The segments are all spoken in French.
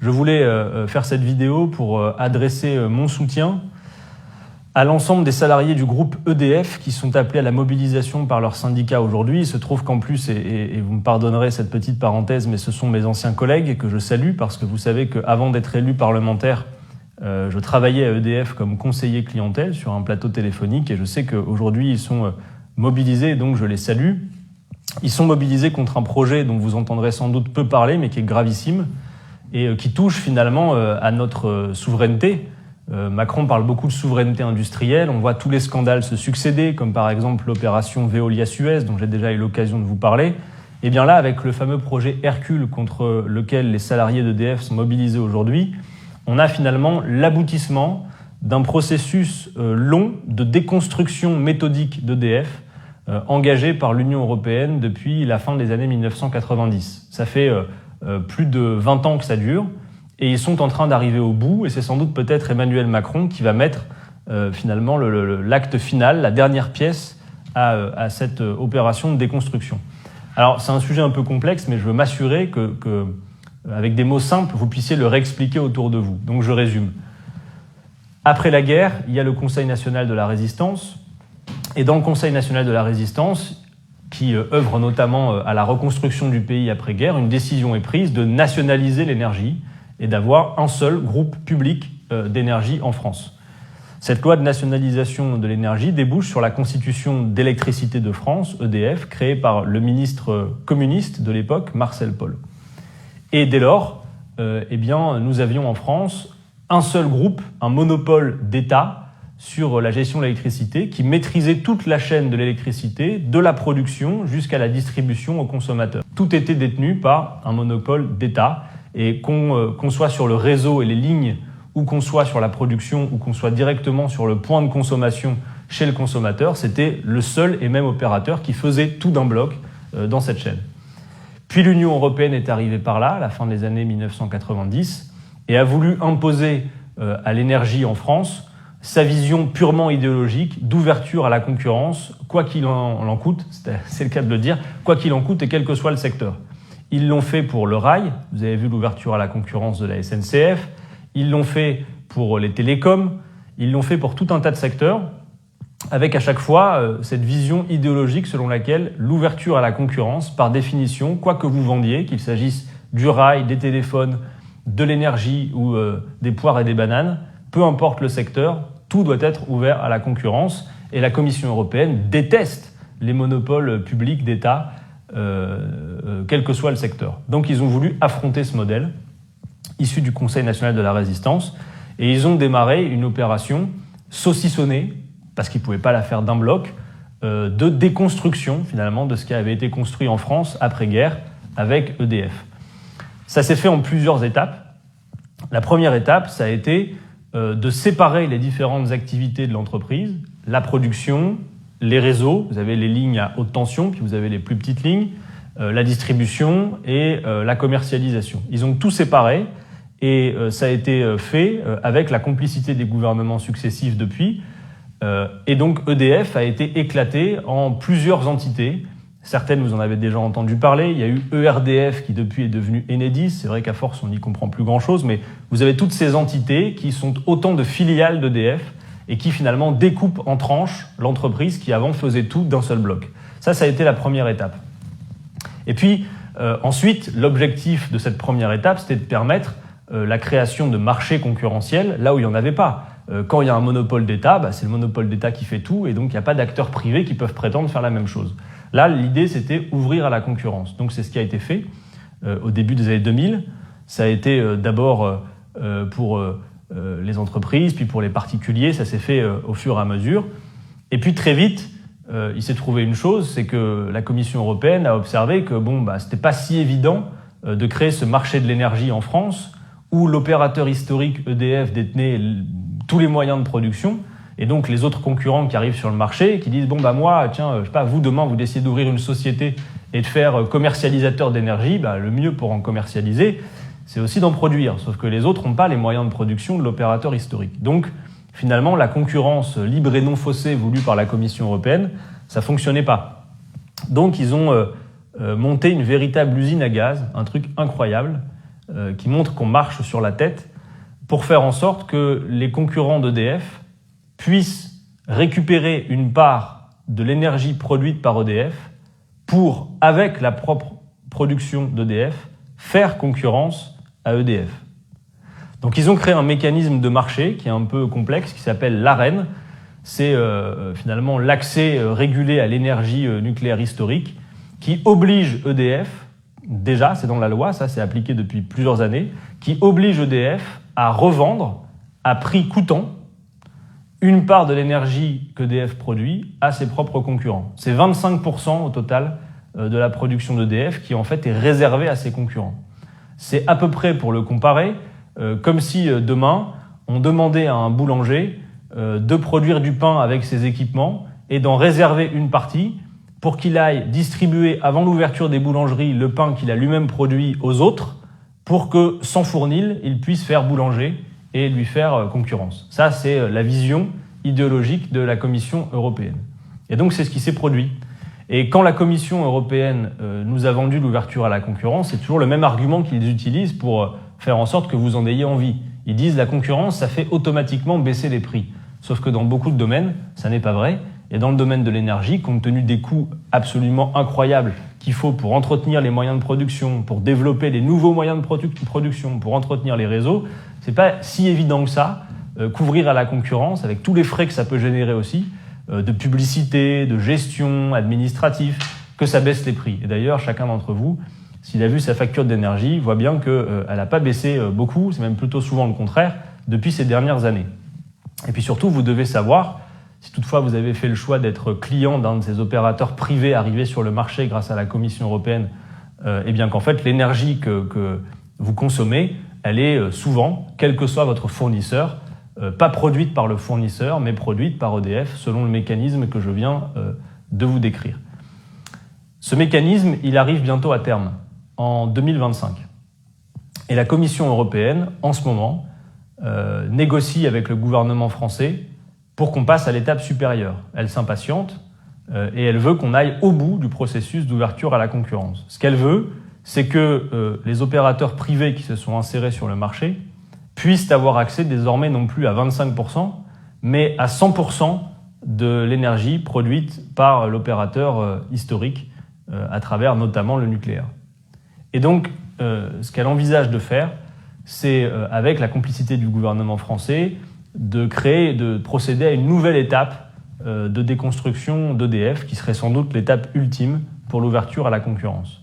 Je voulais faire cette vidéo pour adresser mon soutien à l'ensemble des salariés du groupe EDF qui sont appelés à la mobilisation par leur syndicat aujourd'hui. Il se trouve qu'en plus, et vous me pardonnerez cette petite parenthèse, mais ce sont mes anciens collègues que je salue parce que vous savez qu'avant d'être élu parlementaire, je travaillais à EDF comme conseiller clientèle sur un plateau téléphonique et je sais qu'aujourd'hui ils sont mobilisés, donc je les salue. Ils sont mobilisés contre un projet dont vous entendrez sans doute peu parler, mais qui est gravissime et qui touche finalement à notre souveraineté. Macron parle beaucoup de souveraineté industrielle, on voit tous les scandales se succéder, comme par exemple l'opération Veolia-Suez, dont j'ai déjà eu l'occasion de vous parler. Et bien là, avec le fameux projet Hercule contre lequel les salariés d'EDF sont mobilisés aujourd'hui, on a finalement l'aboutissement d'un processus long de déconstruction méthodique d'EDF, engagé par l'Union européenne depuis la fin des années 1990. Ça fait plus de 20 ans que ça dure. Et ils sont en train d'arriver au bout, et c'est sans doute peut-être Emmanuel Macron qui va mettre finalement l'acte final, la dernière pièce à cette opération de déconstruction. Alors c'est un sujet un peu complexe, mais je veux m'assurer que avec des mots simples, vous puissiez le réexpliquer autour de vous. Donc je résume. Après la guerre, il y a le Conseil national de la résistance, et dans le Conseil national de la résistance, qui œuvre notamment à la reconstruction du pays après-guerre, une décision est prise de nationaliser l'énergie, et d'avoir un seul groupe public d'énergie en France. Cette loi de nationalisation de l'énergie débouche sur la constitution d'Électricité de France, EDF, créée par le ministre communiste de l'époque, Marcel Paul. Et dès lors, nous avions en France un seul groupe, un monopole d'État sur la gestion de l'électricité qui maîtrisait toute la chaîne de l'électricité, de la production jusqu'à la distribution aux consommateurs. Tout était détenu par un monopole d'État. Et qu'on soit sur le réseau et les lignes, ou qu'on soit sur la production, ou qu'on soit directement sur le point de consommation chez le consommateur, c'était le seul et même opérateur qui faisait tout d'un bloc dans cette chaîne. Puis l'Union européenne est arrivée par là, à la fin des années 1990, et a voulu imposer à l'énergie en France sa vision purement idéologique d'ouverture à la concurrence, quoi qu'il en coûte, c'est le cas de le dire, quoi qu'il en coûte et quel que soit le secteur. Ils l'ont fait pour le rail, vous avez vu l'ouverture à la concurrence de la SNCF, ils l'ont fait pour les télécoms, ils l'ont fait pour tout un tas de secteurs, avec à chaque fois cette vision idéologique selon laquelle l'ouverture à la concurrence, par définition, quoi que vous vendiez, qu'il s'agisse du rail, des téléphones, de l'énergie ou des poires et des bananes, peu importe le secteur, tout doit être ouvert à la concurrence. Et la Commission européenne déteste les monopoles publics d'État, quel que soit le secteur. Donc ils ont voulu affronter ce modèle, issu du Conseil national de la résistance, et ils ont démarré une opération saucissonnée, parce qu'ils ne pouvaient pas la faire d'un bloc, de déconstruction finalement de ce qui avait été construit en France après-guerre avec EDF. Ça s'est fait en plusieurs étapes. La première étape, ça a été de séparer les différentes activités de l'entreprise, la production, les réseaux, vous avez les lignes à haute tension, puis vous avez les plus petites lignes, la distribution et la commercialisation. Ils ont tout séparé et ça a été fait avec la complicité des gouvernements successifs depuis. Et donc EDF a été éclaté en plusieurs entités. Certaines, vous en avez déjà entendu parler. Il y a eu ERDF qui depuis est devenu Enedis. C'est vrai qu'à force, on n'y comprend plus grand-chose, mais vous avez toutes ces entités qui sont autant de filiales d'EDF et qui finalement découpent en tranches l'entreprise qui avant faisait tout d'un seul bloc. Ça a été la première étape. Et puis ensuite, l'objectif de cette première étape, c'était de permettre la création de marchés concurrentiels là où il n'y en avait pas. Quand il y a un monopole d'État, c'est le monopole d'État qui fait tout et donc il n'y a pas d'acteurs privés qui peuvent prétendre faire la même chose. Là, l'idée, c'était ouvrir à la concurrence. Donc c'est ce qui a été fait au début des années 2000. Ça a été d'abord pour les entreprises, puis pour les particuliers, ça s'est fait au fur et à mesure. Et puis très vite, il s'est trouvé une chose, c'est que la Commission européenne a observé que c'était pas si évident de créer ce marché de l'énergie en France, où l'opérateur historique EDF détenait tous les moyens de production, et donc les autres concurrents qui arrivent sur le marché, qui disent moi, tiens, je sais pas, vous demain vous décidez d'ouvrir une société et de faire commercialisateur d'énergie, le mieux pour en commercialiser, c'est aussi d'en produire. Sauf que les autres n'ont pas les moyens de production de l'opérateur historique. Donc, finalement, la concurrence libre et non faussée voulue par la Commission européenne, ça ne fonctionnait pas. Donc, ils ont monté une véritable usine à gaz, un truc incroyable, qui montrent qu'on marche sur la tête pour faire en sorte que les concurrents d'EDF puissent récupérer une part de l'énergie produite par EDF pour, avec la propre production d'EDF, faire concurrence à EDF. Donc ils ont créé un mécanisme de marché qui est un peu complexe, qui s'appelle l'AREN. C'est finalement l'accès régulé à l'énergie nucléaire historique qui oblige EDF, déjà c'est dans la loi, ça c'est appliqué depuis plusieurs années, qui oblige EDF à revendre à prix coûtant une part de l'énergie qu'EDF produit à ses propres concurrents. C'est 25% au total de la production d'EDF qui en fait est réservée à ses concurrents. C'est à peu près, pour le comparer, comme si demain on demandait à un boulanger de produire du pain avec ses équipements et d'en réserver une partie pour qu'il aille distribuer avant l'ouverture des boulangeries le pain qu'il a lui-même produit aux autres pour que, sans fournil, il puisse faire boulanger et lui faire concurrence. Ça, c'est la vision idéologique de la Commission européenne. Et donc, c'est ce qui s'est produit. Et quand la Commission européenne nous a vendu l'ouverture à la concurrence, c'est toujours le même argument qu'ils utilisent pour faire en sorte que vous en ayez envie. Ils disent la concurrence, ça fait automatiquement baisser les prix. Sauf que dans beaucoup de domaines, ça n'est pas vrai. Et dans le domaine de l'énergie, compte tenu des coûts absolument incroyables qu'il faut pour entretenir les moyens de production, pour développer les nouveaux moyens de production, pour entretenir les réseaux, c'est pas si évident que ça, couvrir à la concurrence, avec tous les frais que ça peut générer aussi, de publicité, de gestion, administratif, que ça baisse les prix. Et d'ailleurs, chacun d'entre vous, s'il a vu sa facture d'énergie, voit bien qu'elle n'a pas baissé beaucoup, c'est même plutôt souvent le contraire, depuis ces dernières années. Et puis surtout, vous devez savoir, si toutefois vous avez fait le choix d'être client d'un de ces opérateurs privés arrivés sur le marché grâce à la Commission européenne, eh bien qu'en fait l'énergie que vous consommez, elle est souvent, quel que soit votre fournisseur, pas produite par le fournisseur, mais produite par EDF, selon le mécanisme que je viens de vous décrire. Ce mécanisme, il arrive bientôt à terme, en 2025. Et la Commission européenne, en ce moment, négocie avec le gouvernement français pour qu'on passe à l'étape supérieure. Elle s'impatiente et elle veut qu'on aille au bout du processus d'ouverture à la concurrence. Ce qu'elle veut, c'est que les opérateurs privés qui se sont insérés sur le marché puissent avoir accès désormais non plus à 25%, mais à 100% de l'énergie produite par l'opérateur historique, à travers notamment le nucléaire. Et donc, ce qu'elle envisage de faire, c'est, avec la complicité du gouvernement français, de procéder à une nouvelle étape de déconstruction d'EDF, qui serait sans doute l'étape ultime pour l'ouverture à la concurrence.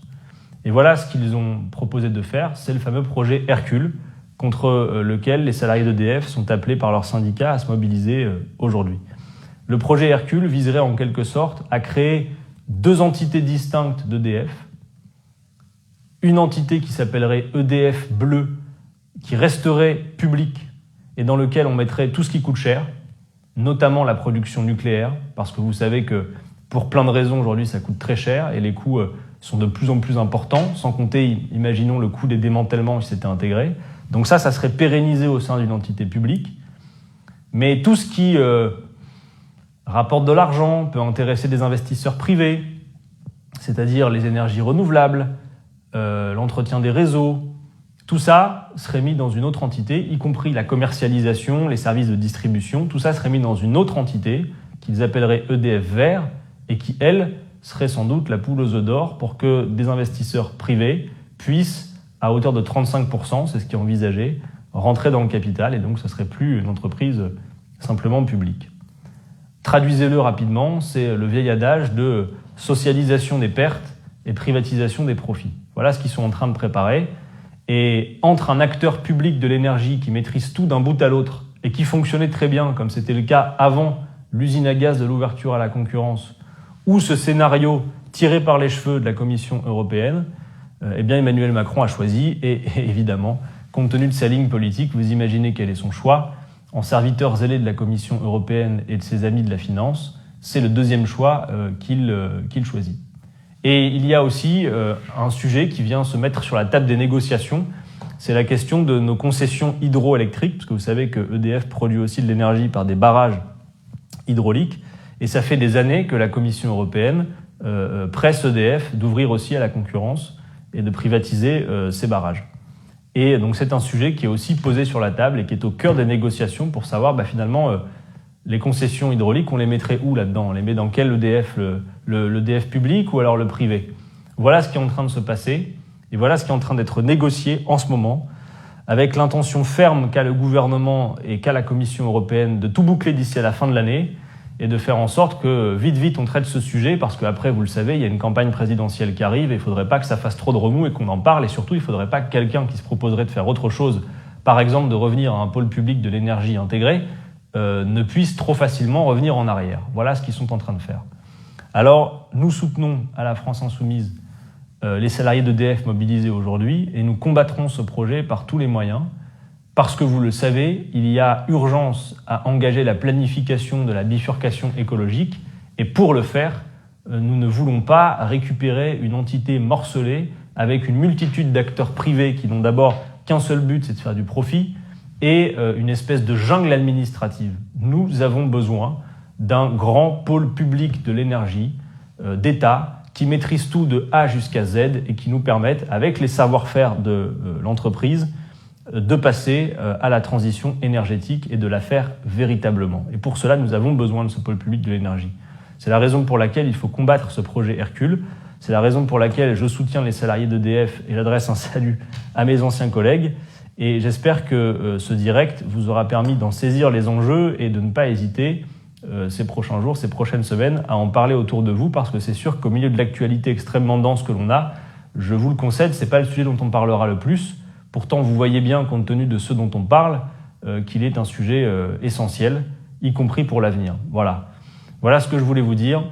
Et voilà ce qu'ils ont proposé de faire, c'est le fameux projet Hercule, contre lequel les salariés d'EDF sont appelés par leurs syndicats à se mobiliser aujourd'hui. Le projet Hercule viserait en quelque sorte à créer deux entités distinctes d'EDF, une entité qui s'appellerait EDF Bleu, qui resterait publique et dans lequel on mettrait tout ce qui coûte cher, notamment la production nucléaire, parce que vous savez que pour plein de raisons aujourd'hui ça coûte très cher et les coûts sont de plus en plus importants, sans compter, imaginons, le coût des démantèlements qui s'étaient intégrés. Donc ça serait pérennisé au sein d'une entité publique. Mais tout ce qui rapporte de l'argent, peut intéresser des investisseurs privés, c'est-à-dire les énergies renouvelables, l'entretien des réseaux, tout ça serait mis dans une autre entité, y compris la commercialisation, les services de distribution, tout ça serait mis dans une autre entité qu'ils appelleraient EDF Vert et qui, elle, serait sans doute la poule aux œufs d'or pour que des investisseurs privés puissent, à hauteur de 35%, c'est ce qui est envisagé, rentrer dans le capital et donc ce ne serait plus une entreprise simplement publique. Traduisez-le rapidement, c'est le vieil adage de socialisation des pertes et privatisation des profits. Voilà ce qu'ils sont en train de préparer. Et entre un acteur public de l'énergie qui maîtrise tout d'un bout à l'autre et qui fonctionnait très bien, comme c'était le cas avant l'usine à gaz de l'ouverture à la concurrence, ou ce scénario tiré par les cheveux de la Commission européenne, eh bien Emmanuel Macron a choisi, et évidemment, compte tenu de sa ligne politique, vous imaginez quel est son choix, en serviteur zélé de la Commission européenne et de ses amis de la finance, c'est le deuxième choix qu'il choisit. Et il y a aussi un sujet qui vient se mettre sur la table des négociations, c'est la question de nos concessions hydroélectriques, parce que vous savez que EDF produit aussi de l'énergie par des barrages hydrauliques, et ça fait des années que la Commission européenne presse EDF d'ouvrir aussi à la concurrence et de privatiser ces barrages. Et donc c'est un sujet qui est aussi posé sur la table et qui est au cœur des négociations pour savoir finalement les concessions hydrauliques, on les mettrait où là-dedans? On les met dans quel EDF? L'EDF public ou alors le privé? Voilà ce qui est en train de se passer et voilà ce qui est en train d'être négocié en ce moment, avec l'intention ferme qu'a le gouvernement et qu'a la Commission européenne de tout boucler d'ici à la fin de l'année et de faire en sorte que vite on traite ce sujet, parce qu'après, vous le savez, il y a une campagne présidentielle qui arrive et il ne faudrait pas que ça fasse trop de remous et qu'on en parle, et surtout il ne faudrait pas que quelqu'un qui se proposerait de faire autre chose, par exemple de revenir à un pôle public de l'énergie intégré, ne puisse trop facilement revenir en arrière. Voilà ce qu'ils sont en train de faire. Alors, nous soutenons à la France Insoumise les salariés d'EDF mobilisés aujourd'hui et nous combattrons ce projet par tous les moyens parce que, vous le savez, il y a urgence à engager la planification de la bifurcation écologique et pour le faire, nous ne voulons pas récupérer une entité morcelée avec une multitude d'acteurs privés qui n'ont d'abord qu'un seul but, c'est de faire du profit, et une espèce de jungle administrative. Nous avons besoin d'un grand pôle public de l'énergie, d'État, qui maîtrise tout de A jusqu'à Z et qui nous permettent, avec les savoir-faire de l'entreprise, de passer à la transition énergétique et de la faire véritablement. Et pour cela, nous avons besoin de ce pôle public de l'énergie. C'est la raison pour laquelle il faut combattre ce projet Hercule. C'est la raison pour laquelle je soutiens les salariés d'EDF et j'adresse un salut à mes anciens collègues. Et j'espère que ce direct vous aura permis d'en saisir les enjeux et de ne pas hésiter ces prochains jours, ces prochaines semaines, à en parler autour de vous, parce que c'est sûr qu'au milieu de l'actualité extrêmement dense que l'on a, je vous le concède, ce n'est pas le sujet dont on parlera le plus. Pourtant, vous voyez bien, compte tenu de ce dont on parle, qu'il est un sujet essentiel, y compris pour l'avenir. Voilà ce que je voulais vous dire.